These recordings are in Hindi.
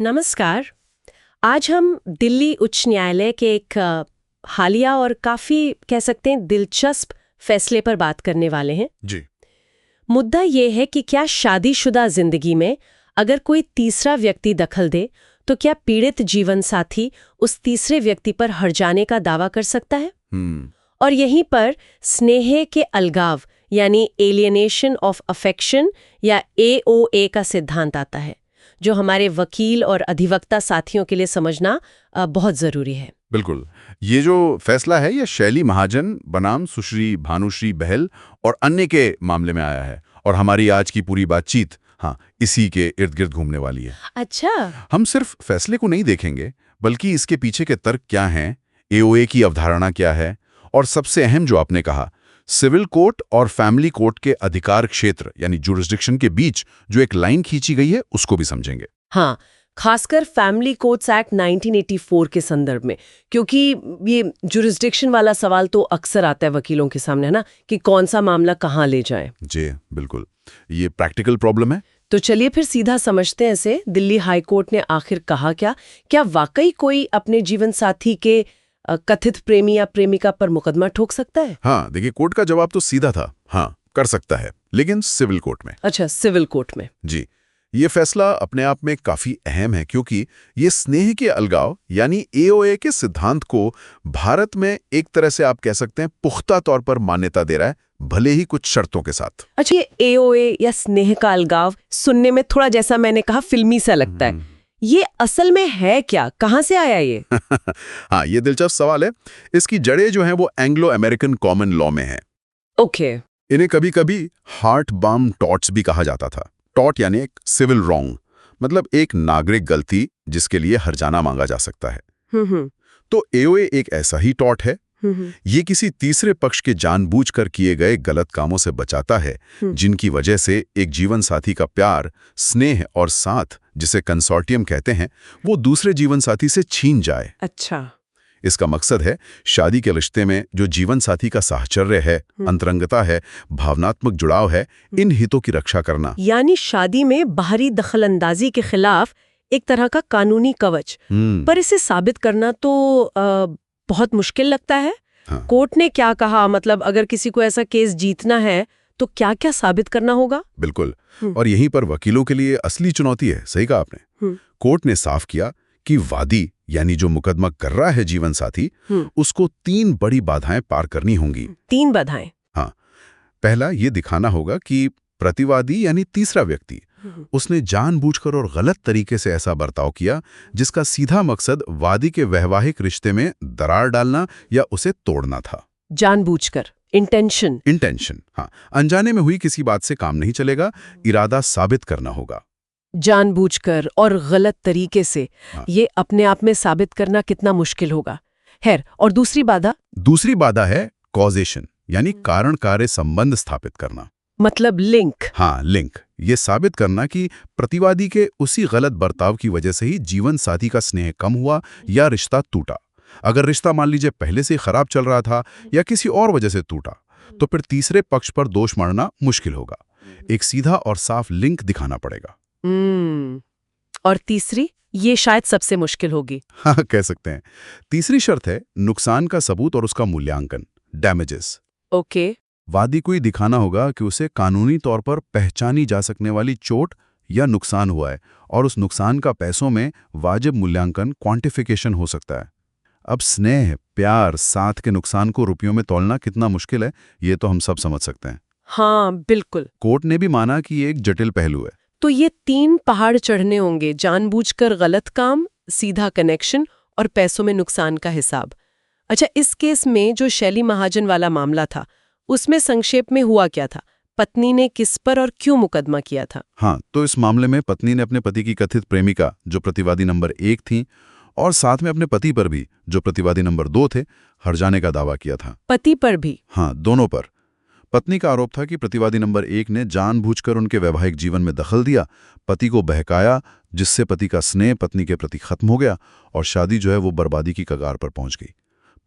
नमस्कार। आज हम दिल्ली उच्च न्यायालय के एक हालिया और काफी कह सकते हैं दिलचस्प फैसले पर बात करने वाले हैं। जी। मुद्दा ये है कि क्या शादीशुदा जिंदगी में अगर कोई तीसरा व्यक्ति दखल दे तो क्या पीड़ित जीवन साथी उस तीसरे व्यक्ति पर हर्जाने का दावा कर सकता है? और यहीं पर स्नेह के अलगाव यानी एलियनेशन ऑफ अफेक्शन या AOA का सिद्धांत आता है, जो हमारे वकील और अधिवक्ता साथियों के लिए समझना बहुत जरूरी है। बिल्कुल। ये जो फैसला है ये शैली महाजन बनाम सुश्री भानुश्री बहल और अन्य के मामले में आया है और हमारी आज की पूरी बातचीत इसी के इर्द गिर्द घूमने वाली है। अच्छा। हम सिर्फ फैसले को नहीं देखेंगे बल्कि इसके पीछे के तर्क क्या हैं, AOA की अवधारणा क्या है और सबसे अहम जो आपने कहा, सिविल कोर्ट और फैमिली कोर्ट के अधिकार क्षेत्र यानी जुरिस्डिक्शन के बीच जो एक लाइन खींची गई है उसको भी समझेंगे। हाँ, खासकर फैमिली कोर्ट्स एक्ट 1984 के संदर्भ में, क्योंकि ये जुरिस्डिक्शन वाला सवाल तो अक्सर आता है वकीलों के सामने, है ना, कि कौन सा मामला कहाँ ले जाए। जी बिल्कुल, ये प्रैक्टिकल प्रॉब्लम है। तो चलिए फिर सीधा समझते हैं इसे। दिल्ली हाई कोर्ट ने आखिर कहा क्या वाकई कोई अपने जीवन साथी के कथित प्रेमी या प्रेमिका पर मुकदमा ठोक सकता है? हाँ, देखिए कोर्ट का जवाब तो सीधा था, हाँ कर सकता है, लेकिन सिविल कोर्ट में। अच्छा, सिविल कोर्ट में। जी, ये फैसला अपने आप में काफी अहम है क्योंकि ये स्नेह के अलगाव यानी AOA के सिद्धांत को भारत में एक तरह से आप कह सकते हैं पुख्ता तौर पर मान्यता दे रहा है, भले ही कुछ शर्तों के साथ। अच्छा, ये AOA या स्नेह का अलगाव सुनने में थोड़ा, जैसा मैंने कहा, फिल्मी सा लगता है। ये असल में है क्या? कहाँ से आया ये? हाँ, ये दिलचस्प सवाल है। इसकी जड़ें जो हैं वो एंग्लो अमेरिकन कॉमन लॉ में है। ओके। इन्हें कभी कभी हार्ट बाम टॉर्ट्स भी कहा जाता था। टॉर्ट यानी एक सिविल रॉन्ग, मतलब एक नागरिक गलती जिसके लिए हर्जाना मांगा जा सकता है। तो AOA एक ऐसा ही टॉर्ट है। ये किसी तीसरे पक्ष के जानबूझकर किए गए गलत कामों से बचाता है जिनकी वजह से एक जीवन साथी का प्यार, स्नेह और साथ, जिसे कंसोर्टियम कहते हैं, वो दूसरे जीवन साथी से छीन जाए। अच्छा। इसका मकसद है शादी के रिश्ते में जो जीवन साथी का साहचर्य है, अंतरंगता है, भावनात्मक जुड़ाव है, इन हितों की रक्षा करना। यानी शादी में बाहरी दखलंदाजी के खिलाफ एक तरह का कानूनी कवच। पर इसे साबित करना तो बहुत मुश्किल लगता है। हाँ। कोर्ट ने क्या कहा? मतलब अगर किसी को ऐसा केस जीतना है तो क्या क्या साबित करना होगा? बिल्कुल, और यहीं पर वकीलों के लिए असली चुनौती है। सही कहा आपने। कोर्ट ने साफ किया कि वादी यानी जो मुकदमा कर रहा है जीवन साथी, उसको 3 बड़ी बाधाएं पार करनी होंगी। 3 बाधाएं? हाँ, पहला ये दिखाना होगा कि प्रतिवादी यानी तीसरा व्यक्ति उसने जानबूझकर और गलत तरीके से ऐसा बर्ताव किया जिसका सीधा मकसद वादी के वैवाहिक रिश्ते में दरार डालना या उसे तोड़ना था। जानबूझकर, इंटेंशन। हाँ, अनजाने में हुई किसी बात से काम नहीं चलेगा, इरादा साबित करना होगा। जानबूझकर और गलत तरीके से, ये अपने आप में साबित करना कितना मुश्किल होगा। खैर, और दूसरी बाधा है कॉजेशन यानी कारण कार्य संबंध स्थापित करना। मतलब लिंक। हाँ, लिंक। ये साबित करना कि प्रतिवादी के उसी गलत बर्ताव की वजह से ही जीवन साथी का स्नेह कम हुआ या रिश्ता टूटा। अगर रिश्ता मान लीजिए पहले से खराब चल रहा था या किसी और वजह से टूटा, तो फिर तीसरे पक्ष पर दोष मढ़ना मुश्किल होगा। एक सीधा और साफ लिंक दिखाना पड़ेगा। और तीसरी, ये शायद सबसे मुश्किल होगी। हाँ, कह सकते हैं। तीसरी शर्त है नुकसान का सबूत और उसका मूल्यांकन, डैमेजेस। ओके। वादी को ही दिखाना होगा कि उसे कानूनी तौर पर पहचानी जा सकने वाली चोट या नुकसान हुआ है और उस नुकसान का पैसों में वाजिब मूल्यांकन, क्वांटिफिकेशन हो सकता है। अब स्नेह, प्यार, साथ के नुकसान को रुपयों में तौलना कितना मुश्किल है, ये तो हम सब समझ सकते हैं। हाँ, बिल्कुल। कोर्ट ने भी माना कि ये एक जटिल पहलू है। तो ये 3 पहाड़ चढ़ने होंगे, जानबूझकर गलत काम, सीधा कनेक्शन और पैसों में नुकसान का हिसाब। अच्छा, इस केस में जो शैली महाजन वाला मामला था, उसमें संक्षेप में हुआ क्या था? पत्नी ने किस पर और क्यों मुकदमा किया था? हाँ, तो इस मामले में पत्नी ने अपने पति की कथित प्रेमिका, जो प्रतिवादी नंबर 1 थी, और साथ में अपने पति पर भी, जो प्रतिवादी नंबर 2 थे, हर्जाने का दावा किया था। पति पर भी? हाँ, दोनों पर। पत्नी का आरोप था कि प्रतिवादी नंबर 1 ने जानबूझकर उनके वैवाहिक जीवन में दखल दिया, पति को बहकाया, जिससे पति का स्नेह पत्नी के प्रति खत्म हो गया और शादी जो है वो बर्बादी की कगार पर पहुंच गई।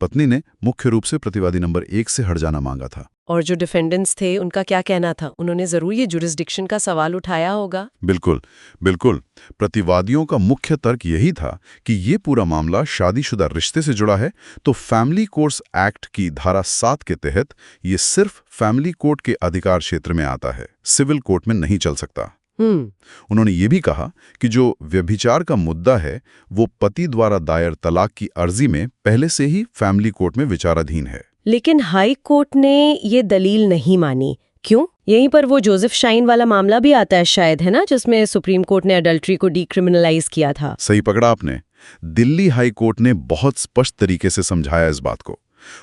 पत्नी ने मुख्य रूप से प्रतिवादी नंबर 1 से हट जाना मांगा था। और जो डिफेंडेंट्स थे उनका क्या कहना था? उन्होंने जरूर ये जुरिस्डिक्शन का सवाल उठाया होगा। बिल्कुल बिल्कुल। प्रतिवादियों का मुख्य तर्क यही था कि ये पूरा मामला शादीशुदा रिश्ते से जुड़ा है, तो फैमिली कोर्ट्स एक्ट की धारा 7 के तहत ये सिर्फ फैमिली कोर्ट के अधिकार क्षेत्र में आता है, सिविल कोर्ट में नहीं चल सकता। उन्होंने ये भी कहा कि जो व्यभिचार का मुद्दा है वो पति द्वारा दायर तलाक की अर्जी में पहले से ही फैमिली कोर्ट में विचाराधीन है। लेकिन हाई कोर्ट ने ये दलील नहीं मानी, क्यों? यहीं पर वो जोसेफ शाइन वाला मामला भी आता है शायद, है ना, जिसमें सुप्रीम कोर्ट ने अडल्ट्री को डीक्रिमिनलाइज किया था। सही पकड़ा आपने। दिल्ली हाई कोर्ट ने बहुत स्पष्ट तरीके से समझाया इस बात को।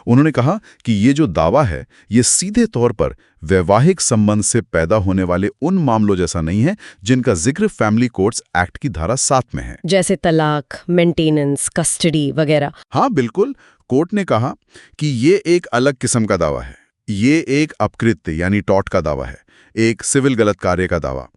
उन्होंने कहा कि ये जो दावा है ये सीधे तौर पर वैवाहिक संबंध से पैदा होने वाले उन मामलों जैसा नहीं है जिनका जिक्र फैमिली कोर्ट्स एक्ट की धारा 7 में है, जैसे तलाक, मेंटेनेंस, कस्टडी वगैरह। हाँ बिल्कुल। कोर्ट ने कहा कि ये एक अलग किस्म का दावा है, ये एक अपकृत्य यानी टॉर्ट का दावा है, एक सिविल गलत कार्य का दावा।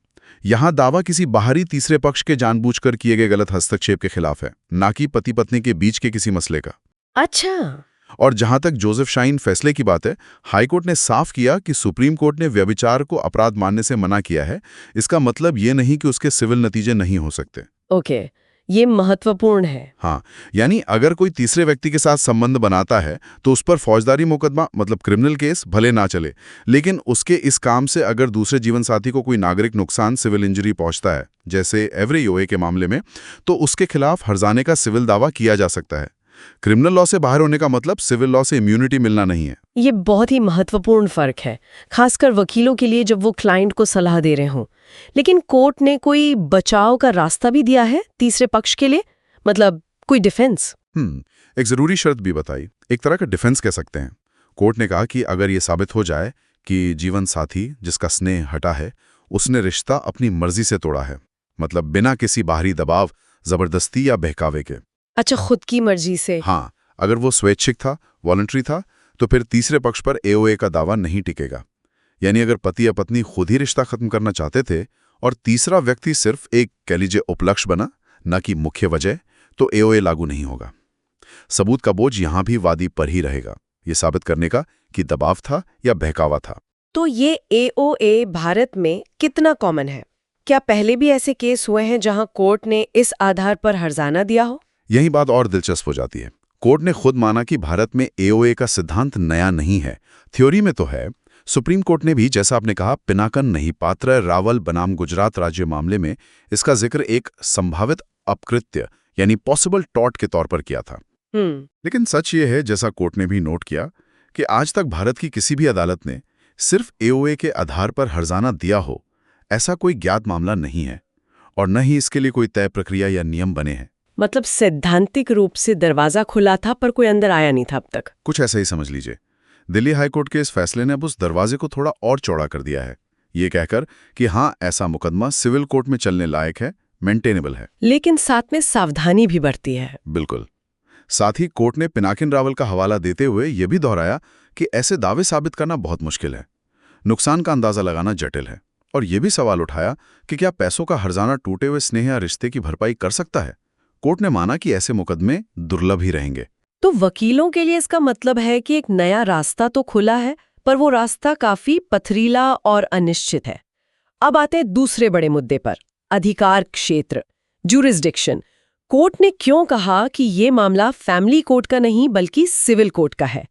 यहां दावा किसी बाहरी तीसरे पक्ष के जानबूझकर किए गए गलत हस्तक्षेप के खिलाफ है, ना कि पति पत्नी के बीच के किसी मसले का। अच्छा। और जहां तक जोसेफ शाइन फैसले की बात है, हाईकोर्ट ने साफ किया कि सुप्रीम कोर्ट ने व्यभिचार को अपराध मानने से मना किया है। इसका मतलब ये नहीं कि उसके सिविल नतीजे नहीं हो सकते। ओके, ये महत्वपूर्ण है। हाँ, यानी अगर कोई तीसरे व्यक्ति के साथ संबंध बनाता है तो उस पर फौजदारी मुकदमा मतलब क्रिमिनल केस भले ना चले, लेकिन उसके इस काम से अगर दूसरे जीवन साथी को कोई नागरिक नुकसान, सिविल इंजरी पहुंचता है, जैसे एवरी ओए के मामले में, तो उसके खिलाफ हर्जाने का सिविल दावा किया जा सकता है। क्रिमिनल लॉ से बाहर होने का मतलब सिविल लॉ से इम्यूनिटी मिलना नहीं है। ये बहुत ही महत्वपूर्ण फर्क है, खासकर वकीलों के लिए जब वो क्लाइंट को सलाह दे रहे हों। लेकिन कोर्ट ने कोई बचाव का रास्ता भी दिया है तीसरे पक्ष के लिए, मतलब कोई डिफेंस? एक जरूरी शर्त भी बताई, एक तरह का डिफेंस कह सकते हैं। कोर्ट ने कहा कि अगर ये साबित हो जाए कि जीवन साथी जिसका स्नेह हटा है उसने रिश्ता अपनी मर्जी से तोड़ा है, मतलब बिना किसी बाहरी दबाव, जबरदस्ती या बहकावे के। अच्छा, खुद की मर्जी से? हाँ, अगर वो स्वैच्छिक था, वॉलंटरी था, तो फिर तीसरे पक्ष पर एओए का दावा नहीं टिकेगा। यानी अगर पति या पत्नी खुद ही रिश्ता खत्म करना चाहते थे और तीसरा व्यक्ति सिर्फ एक कह लीजिए उपलक्ष्य बना, न कि मुख्य वजह, तो एओए लागू नहीं होगा। सबूत का बोझ यहां भी वादी पर ही रहेगा, ये साबित करने का कि दबाव था या बहकावा था। तो ये एओए भारत में कितना कॉमन है? क्या पहले भी ऐसे केस हुए हैं जहां कोर्ट ने इस आधार पर हर्जाना दिया हो? यही बात और दिलचस्प हो जाती है। कोर्ट ने खुद माना कि भारत में एओए का सिद्धांत नया नहीं है, थ्योरी में तो है। सुप्रीम कोर्ट ने भी, जैसा आपने कहा, पिनाकन नहीं पात्र रावल बनाम गुजरात राज्य मामले में इसका जिक्र एक संभावित अपकृत्य यानी पॉसिबल टॉर्ट के तौर पर किया था। लेकिन सच ये है, जैसा कोर्ट ने भी नोट किया, कि आज तक भारत की किसी भी अदालत ने सिर्फ एओए के आधार पर हर्जाना दिया हो, ऐसा कोई ज्ञात मामला नहीं है, और न ही इसके लिए कोई तय प्रक्रिया या नियम बने हैं। मतलब सैद्धांतिक रूप से दरवाजा खुला था पर कोई अंदर आया नहीं था अब तक। कुछ ऐसा ही समझ लीजिए। दिल्ली हाईकोर्ट के इस फैसले ने अब उस दरवाजे को थोड़ा और चौड़ा कर दिया है, ये कहकर कि हाँ, ऐसा मुकदमा सिविल कोर्ट में चलने लायक है, मेंटेनेबल है। लेकिन साथ में सावधानी भी बरती है। बिल्कुल। साथ ही कोर्ट ने पिनाकिन रावल का हवाला देते हुए यह भी दोहराया कि ऐसे दावे साबित करना बहुत मुश्किल है, नुकसान का अंदाजा लगाना जटिल है, और यह भी सवाल उठाया कि क्या पैसों का हर्जाना टूटे हुए स्नेह या रिश्ते की भरपाई कर सकता है। कोर्ट ने माना कि ऐसे मुकदमे दुर्लभ ही रहेंगे। तो वकीलों के लिए इसका मतलब है कि एक नया रास्ता तो खुला है, पर वो रास्ता काफी पथरीला और अनिश्चित है। अब आते हैं दूसरे बड़े मुद्दे पर, अधिकार क्षेत्र, ज्यूरिसडिक्शन। कोर्ट ने क्यों कहा कि ये मामला फैमिली कोर्ट का नहीं बल्कि सिविल कोर्ट का है?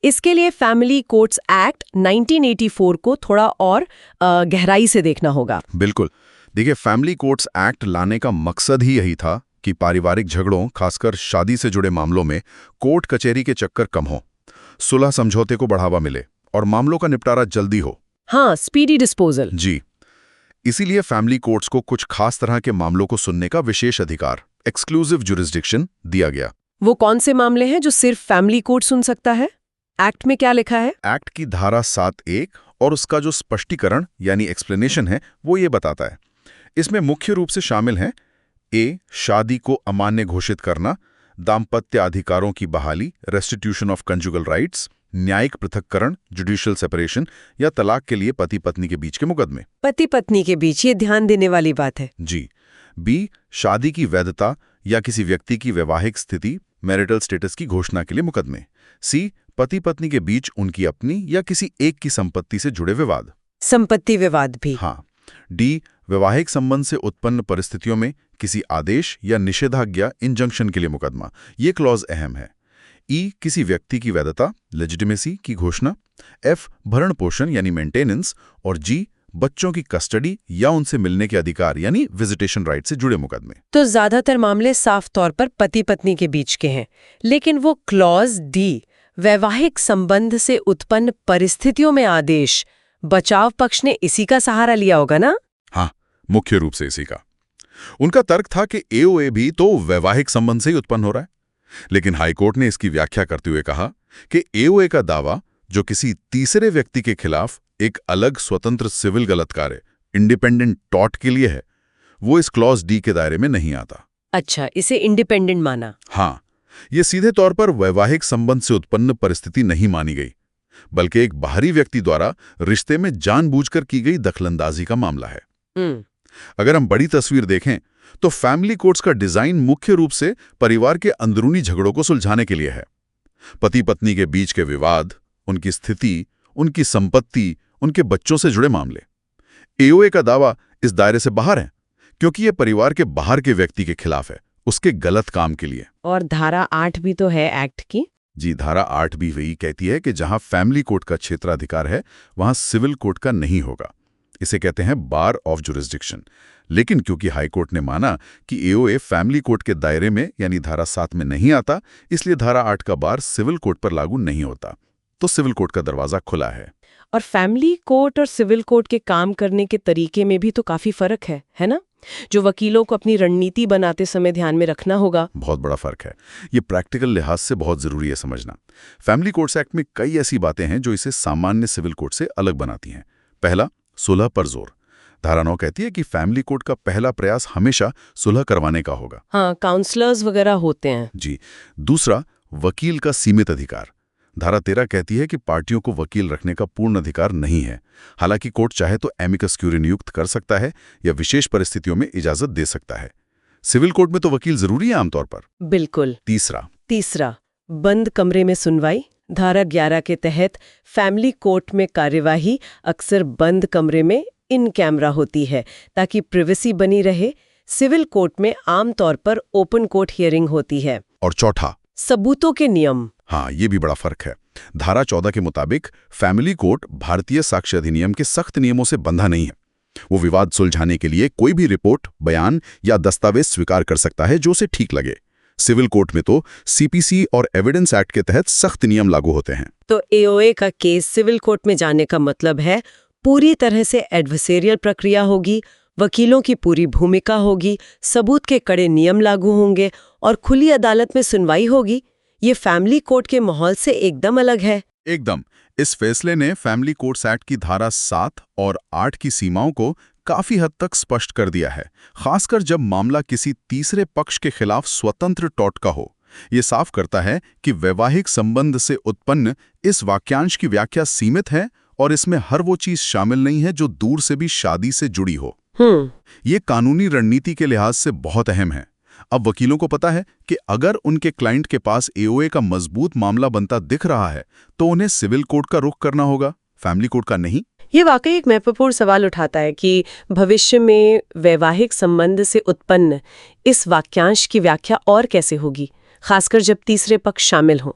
इसके लिए फैमिली कोर्ट्स एक्ट 1984 को थोड़ा और गहराई से देखना होगा। बिल्कुल। देखिए, फैमिली कोर्ट्स एक्ट लाने का मकसद ही यही था कि पारिवारिक झगड़ों, खासकर शादी से जुड़े मामलों में कोर्ट कचहरी के चक्कर कम हो, सुलह समझौते को बढ़ावा मिले और मामलों का निपटारा जल्दी हो। हाँ, स्पीडी डिस्पोजल। जी। इसीलिए फैमिली कोर्ट्स को कुछ खास तरह के मामलों को सुनने का विशेष अधिकार, एक्सक्लूसिव ज्यूरिसडिक्शन, दिया गया। वो कौन से मामले हैं जो सिर्फ फैमिली कोर्ट सुन सकता है? एक्ट में क्या लिखा है? एक्ट की धारा 7(1) और उसका जो स्पष्टीकरण यानी एक्सप्लेनेशन है वो ये बताता है। इसमें मुख्य रूप से शामिल हैं ए, शादी को अमान्य घोषित करना, दाम्पत्य अधिकारों की बहाली, रेस्टिट्यूशन ऑफ कंजुगल राइट्स, न्यायिक पृथक्करण, जुडिशियल सेपरेशन, या तलाक के लिए पति पत्नी के बीच के मुकदमे। पति पत्नी के बीच, ये ध्यान देने वाली बात है। जी। बी, शादी की वैधता या किसी व्यक्ति की वैवाहिक स्थिति, मैरिटल स्टेटस की घोषणा के लिए मुकदमे। सी, पति पत्नी के बीच उनकी अपनी या किसी एक की संपत्ति से जुड़े विवाद। संपत्ति विवाद भी। हाँ। डी, वैवाहिक संबंध से उत्पन्न परिस्थितियों में किसी आदेश या निषेधाज्ञा इंजंक्शन के लिए मुकदमा। ये क्लॉज अहम है। ई, किसी व्यक्ति की वैधता लेजिटिमेसी की घोषणा। एफ, भरण पोषण यानी मेंटेनेंस। और जी, बच्चों की कस्टडी या उनसे मिलने के अधिकार यानी विजिटेशन राइट से जुड़े मुकदमे। तो ज्यादातर मामले साफ तौर पर पति पत्नी के बीच के हैं, लेकिन वो क्लॉज डी, वैवाहिक संबंध से उत्पन्न परिस्थितियों में आदेश, बचाव पक्ष ने इसी का सहारा लिया होगा ना? हाँ, मुख्य रूप से इसी का। उनका तर्क था कि एओए भी तो वैवाहिक संबंध से ही उत्पन्न हो रहा है, लेकिन हाईकोर्ट ने इसकी व्याख्या करते हुए कहा कि एओए का दावा जो किसी तीसरे व्यक्ति के खिलाफ एक अलग स्वतंत्र सिविल गलत कार्य इंडिपेंडेंट टॉर्ट के लिए है, वो इस क्लॉज डी के दायरे में नहीं आता। अच्छा, इसे इंडिपेंडेंट माना। हाँ, ये सीधे तौर पर वैवाहिक संबंध से उत्पन्न परिस्थिति नहीं मानी गई, बल्कि एक बाहरी व्यक्ति द्वारा रिश्ते में जानबूझकर की गई दखलंदाजी का मामला है। अगर हम बड़ी तस्वीर देखें तो फैमिली कोर्ट्स का डिजाइन मुख्य रूप से परिवार के अंदरूनी झगड़ों को सुलझाने के लिए है। पति पत्नी के बीच के विवाद, उनकी स्थिति, उनकी संपत्ति, उनके बच्चों से जुड़े मामले। एओए का दावा इस दायरे से बाहर है, क्योंकि यह परिवार के बाहर के व्यक्ति के खिलाफ है, उसके गलत काम के लिए। और धारा 8 भी तो है एक्ट की। जी, धारा 8 भी वही कहती है कि जहां फैमिली कोर्ट का क्षेत्राधिकार है, वहां सिविल कोर्ट का नहीं होगा। इसे कहते हैं बार ऑफ जुरिस्डिक्शन। लेकिन क्योंकि हाईकोर्ट ने माना कि एओए फैमिली कोर्ट के दायरे में यानी धारा 7 में नहीं आता, इसलिए धारा 8 का बार सिविल कोर्ट पर लागू नहीं होता। तो सिविल कोर्ट का दरवाजा खुला है। और फैमिली कोर्ट और सिविल कोर्ट के काम करने के तरीके में भी तो काफी फर्क है ना? जो वकीलों को अपनी रणनीति बनाते समय ध्यान में रखना होगा। बहुत बड़ा फर्क है। ये प्रैक्टिकल लिहाज से बहुत जरूरी है समझना। फैमिली कोर्ट्स एक्ट में कई ऐसी बातें हैं जो इसे सामान्य सिविल कोर्ट से अलग बनाती हैं। पहला, सुलह पर जोर। धारा 9 कहती है कि फैमिली कोर्ट का पहला प्रयास हमेशा सुलह करवाने का होगा। हाँ, काउंसलर्स वगैरह होते हैं। जी। दूसरा, वकील का सीमित अधिकार। धारा 13 कहती है कि पार्टियों को वकील रखने का पूर्ण अधिकार नहीं है। हालांकि कोर्ट चाहे तो एमिकस क्यूरी नियुक्त कर सकता है या विशेष परिस्थितियों में इजाजत दे सकता है। सिविल कोर्ट में तो वकील जरूरी है आमतौर पर। बिल्कुल। तीसरा, बंद कमरे में सुनवाई। धारा 11 के तहत फैमिली कोर्ट में कार्यवाही अक्सर बंद कमरे में इन कैमरा होती है ताकि प्रिवेसी बनी रहे। सिविल कोर्ट में आमतौर पर ओपन कोर्ट हियरिंग होती है। और चौथा, सबूतों के नियम। हाँ, ये भी बड़ा फर्क है। धारा 14 के मुताबिक फैमिली कोर्ट भारतीय साक्ष्य अधिनियम के सख्त नियमों से बंधा नहीं है। वो विवाद सुलझाने के लिए कोई भी रिपोर्ट, बयान या दस्तावेज स्वीकार कर सकता है जो उसे ठीक लगे। सिविल कोर्ट में तो सीपीसी और एविडेंस एक्ट के तहत सख्त नियम लागू होते हैं। तो एओए का केस सिविल कोर्ट में जाने का मतलब है पूरी तरह से एडवर्सेरियल प्रक्रिया होगी, वकीलों की पूरी भूमिका होगी, सबूत के कड़े नियम लागू होंगे और खुली अदालत में सुनवाई होगी। ये फैमिली कोर्ट के माहौल से एकदम अलग है। एकदम। इस फैसले ने फैमिली कोर्ट्स एक्ट की धारा 7 और 8 की सीमाओं को काफी हद तक स्पष्ट कर दिया है, खासकर जब मामला किसी तीसरे पक्ष के खिलाफ स्वतंत्र टॉर्ट का हो। ये साफ करता है कि वैवाहिक संबंध से उत्पन्न इस वाक्यांश की व्याख्या सीमित है और इसमें हर वो चीज शामिल नहीं है जो दूर से भी शादी से जुड़ी हो। ये कानूनी रणनीति के लिहाज से बहुत अहम है। अब वकीलों को पता है कि अगर उनके क्लाइंट के पास एओए का मजबूत मामला बनता दिख रहा है तो उन्हें सिविल कोर्ट का रुख करना होगा, फैमिली कोर्ट का नहीं। ये वाकई एक महत्वपूर्ण सवाल उठाता है कि भविष्य में वैवाहिक संबंध से उत्पन्न इस वाक्यांश की व्याख्या और कैसे होगी, खासकर जब तीसरे पक्ष शामिल हों।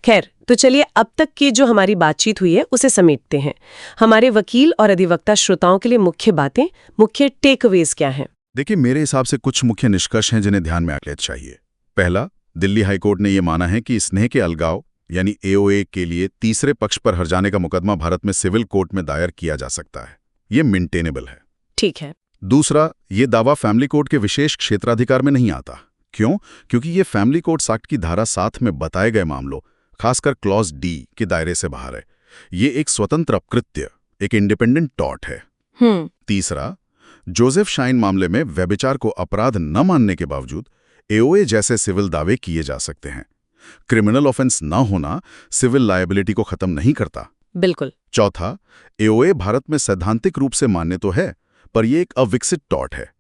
खैर, तो चलिए अब तक की जो हमारी बातचीत हुई है उसे समेटते हैं। हमारे वकील और अधिवक्ता श्रोताओं के लिए मुख्य बातें, मुख्य टेकअवेज क्या हैं? देखिए, मेरे हिसाब से कुछ मुख्य निष्कर्ष हैं जिन्हें ध्यान में रखना चाहिए। पहला, दिल्ली हाईकोर्ट ने यह माना है कि स्नेह के अलगाव यानी एओए के लिए तीसरे पक्ष पर हर्जाने का मुकदमा भारत में सिविल कोर्ट में दायर किया जा सकता है। ये मेंटेनेबल है। ठीक है। दूसरा, ये दावा फैमिली कोर्ट के विशेष क्षेत्राधिकार में नहीं आता। क्यों? क्योंकि ये फैमिली कोर्ट्स एक्ट की धारा 7 में बताए गए मामलों, खासकर क्लॉज डी के दायरे से बाहर है। ये एक स्वतंत्र अपकृत्य, एक इंडिपेंडेंट टॉर्ट है। तीसरा, जोसेफ शाइन मामले में व्यभिचार को अपराध न मानने के बावजूद एओए जैसे सिविल दावे किए जा सकते हैं। क्रिमिनल ऑफेंस न होना सिविल लायबिलिटी को खत्म नहीं करता। बिल्कुल। चौथा, एओए भारत में सैद्धांतिक रूप से मान्य तो है, पर यह एक अविकसित टॉर्ट है।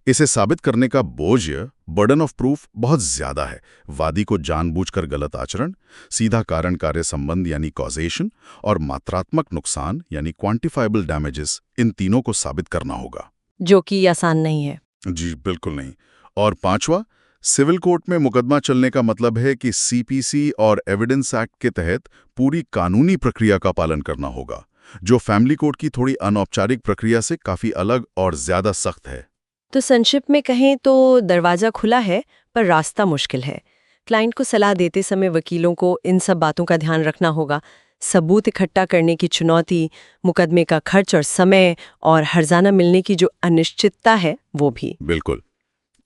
इसे साबित करने का बोझ, बर्डन ऑफ प्रूफ बहुत ज्यादा है। वादी को जानबूझकर गलत आचरण, सीधा कारण कार्य संबंध यानी कॉजेशन और मात्रात्मक नुकसान यानी क्वांटिफाइबल डैमेजेस, इन तीनों को साबित करना होगा, जो कि आसान नहीं है। जी बिल्कुल नहीं। और पांचवा, सिविल कोर्ट में मुकदमा चलने का मतलब है कि सीपीसी और एविडेंस एक्ट के तहत पूरी कानूनी प्रक्रिया का पालन करना होगा, जो फैमिली कोर्ट की थोड़ी अनौपचारिक प्रक्रिया से काफी अलग और ज्यादा सख्त है। तो संक्षिप्त में कहें तो दरवाजा खुला है पर रास्ता मुश्किल है। क्लाइंट को सलाह देते समय वकीलों को इन सब बातों का ध्यान रखना होगा। सबूत इकट्ठा करने की चुनौती, मुकदमे का खर्च और समय, और हर्जाना मिलने की जो अनिश्चितता है वो भी। बिल्कुल।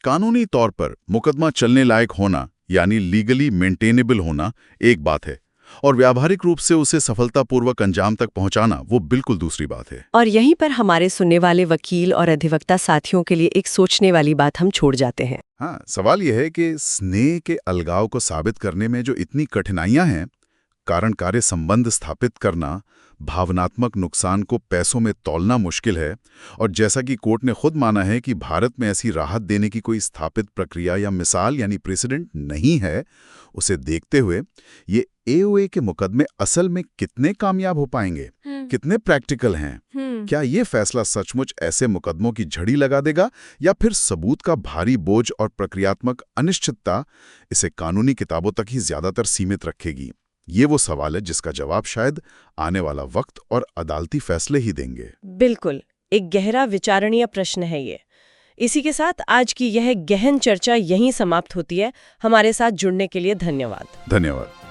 कानूनी तौर पर मुकदमा चलने लायक होना यानी लीगली मेंटेनेबल होना एक बात है, और व्यावहारिक रूप से उसे सफलतापूर्वक अंजाम तक पहुंचाना वो बिल्कुल दूसरी बात है। और यहीं पर हमारे सुनने वाले वकील और अधिवक्ता साथियों के लिए एक सोचने वाली बात हम छोड़ जाते हैं। हाँ, सवाल यह है कि स्नेह के अलगाव को साबित करने में जो इतनी कठिनाइयां हैं, कारण कार्य संबंध स्थापित करना, भावनात्मक नुकसान को पैसों में तौलना मुश्किल है, और जैसा कि कोर्ट ने खुद माना है कि भारत में ऐसी राहत देने की कोई स्थापित प्रक्रिया या मिसाल यानी प्रेसिडेंट नहीं है, उसे देखते हुए ये एओए के मुकदमे असल में कितने कामयाब हो पाएंगे, कितने प्रैक्टिकल हैं, क्या ये फैसला सचमुच ऐसे मुकदमों की झड़ी लगा देगा, या फिर सबूत का भारी बोझ और प्रक्रियात्मक अनिश्चितता इसे कानूनी किताबों तक ही ज्यादातर सीमित रखेगी। ये वो सवाल है जिसका जवाब शायद आने वाला वक्त और अदालती फैसले ही देंगे। बिल्कुल, एक गहरा विचारणीय प्रश्न है ये। इसी के साथ आज की यह गहन चर्चा यहीं समाप्त होती है। हमारे साथ जुड़ने के लिए धन्यवाद। धन्यवाद।